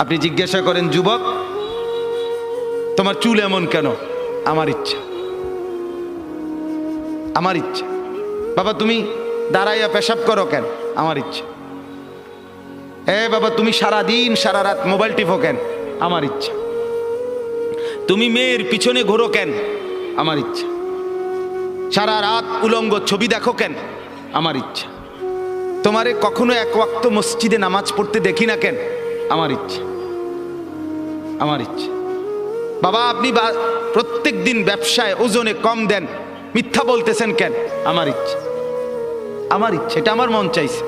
আপনি জিজ্ঞাসা করেন, যুবক তোমার চুল এমন কেন? আমার ইচ্ছা, আমার ইচ্ছা। বাবা তুমি দাঁড়াইয়া পেশাব করো কেন? আমার ইচ্ছা। বাবা তুমি সারা দিন সারা রাত মোবাইল টিপো কেন? আমার ইচ্ছা। তুমি মেয়ের পিছনে ঘোরো কেন? আমার ইচ্ছা। সারা রাত উলঙ্গ ছবি দেখো কেন? আমার ইচ্ছা। তোমারে কখনো এক ওয়াক্ত মসজিদে নামাজ পড়তে দেখি না কেন? আমার ইচ্ছা, আমার ইচ্ছা। বাবা আপনি প্রত্যেক দিন ব্যবসায় ওজনে কম দেন, মিথ্যা বলতেছেন কেন? আমার ইচ্ছা, আমার ইচ্ছা, এটা আমার মন চাইছে।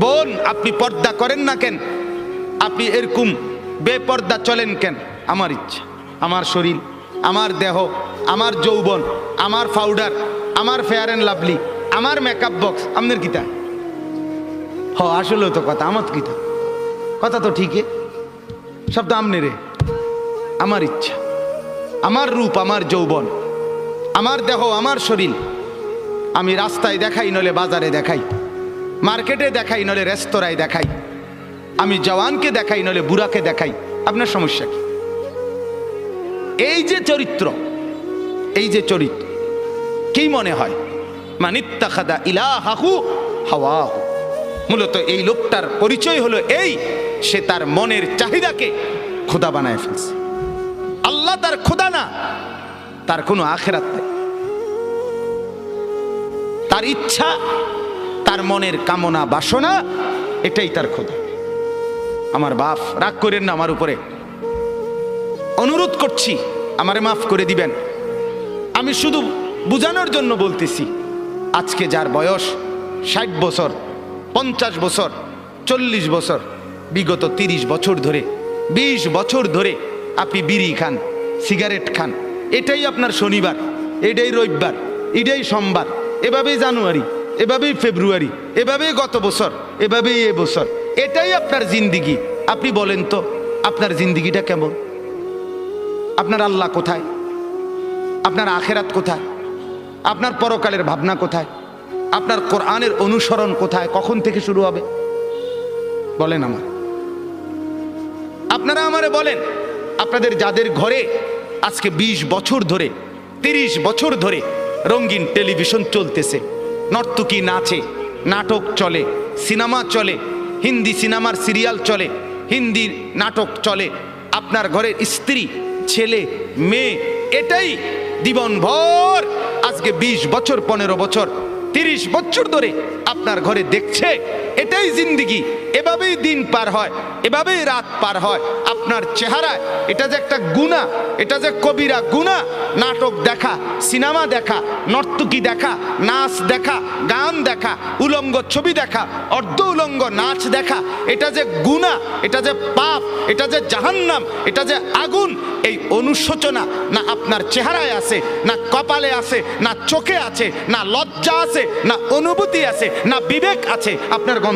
বোন আপনি পর্দা করেন না কেন? আপনি এরকম বেপর্দা চলেন কেন? আমার ইচ্ছা। আমার শরীর, আমার দেহ, আমার যৌবন, আমার পাউডার, আমার ফেয়ার অ্যান্ড লাভলি, আমার মেকআপ বক্স, আপনার কিতা? আসলেও তো কথা, আমার কিতা কথা তো ঠিকই, সব তো আমনে রে। আমার ইচ্ছা, আমার রূপ, আমার যৌবন, আমার দেহ, আমার শরীর, আমি রাস্তায় দেখাই নলে বাজারে দেখাই, মার্কেটে দেখাই নলে রেস্তোরাঁয় দেখাই, আমি জওয়ানকে দেখাই নলে বুড়াকে দেখাই, আপনার সমস্যা কি? এই যে চরিত্র, এই যে চরিত্র, কি মনে হয়? মানিত্তাখাদা ইলাহাহু হাওয়াহু। মূলত এই লোকটার পরিচয় হলো এই, সে তার মনের চাহিদাকে খোদা বানায় ফেলছে। আল্লাহ তার খোদা না, তার কোনো আখেরাত নাই। তার ইচ্ছা, তার মনের কামনা বাসনা, এটাই তার খোদা। আমার বাপ রাগ করেন না আমার উপরে, অনুরোধ করছি আমারে মাফ করে দিবেন। আমি শুধু বুঝানোর জন্য বলতেছি, আজকে যার বয়স 60 বছর, 50 বছর, 40 বছর, বিগত 30 বছর ধরে, 20 বছর ধরে আপনি বিড়ি খান, সিগারেট খান, এটাই আপনার শনিবার, এটাই রবিবার, এটাই সোমবার, এভাবেই জানুয়ারি, এভাবেই ফেব্রুয়ারি, এভাবেই গত বছর, এভাবেই এ বছর, এটাই আপনার জিন্দিগি। আপনি বলেন তো আপনার জিন্দিগিটা কেমন? আপনার আল্লাহ কোথায়? আপনার আখেরাত কোথায়? আপনার পরকালের ভাবনা কোথায়? আপনার কোরআনের অনুসরণ কোথায়? কখন থেকে শুরু হবে বলেন আমার? আপনারা আমারে বলেন, আপনাদের যাদের ঘরে আজকে 20 বছর ধরে, 30 বছর ধরে রঙিন টেলিভিশন চলতেছে, নর্তকী নাচে, নাটক চলে, সিনেমা চলে, হিন্দি সিনেমার সিরিয়াল চলে, হিন্দি নাটক চলে, আপনার ঘরের স্ত্রী, ছেলে, মেয়ে এটাই জীবনভর আজকে 20 বছর, 15 বছর, 30 বছর ধরে আপনার ঘরে দেখছে, এটাই জিন্দিগি। এভাবেই দিন পার হয়, এভাবেই রাত পার হয়। আপনার চেহারায় এটা যে একটা গুনাহ, এটা যে কবিরা গুনাহ, নাটক দেখা, সিনেমা দেখা, নর্তকী দেখা, নাচ দেখা, গান দেখা, উলঙ্গ ছবি দেখা, অর্ধ উলঙ্গ নাচ দেখা, এটা যে গুনাহ, এটা যে পাপ, এটা যে জাহান্নাম, এটা যে আগুন, এই অনুশোচনা না আপনার চেহারায় আছে, না কপালে আছে, না চোখে আছে, না লজ্জা আছে, না অনুভূতি আছে, না বিবেক আছে, আপনার গন্ধ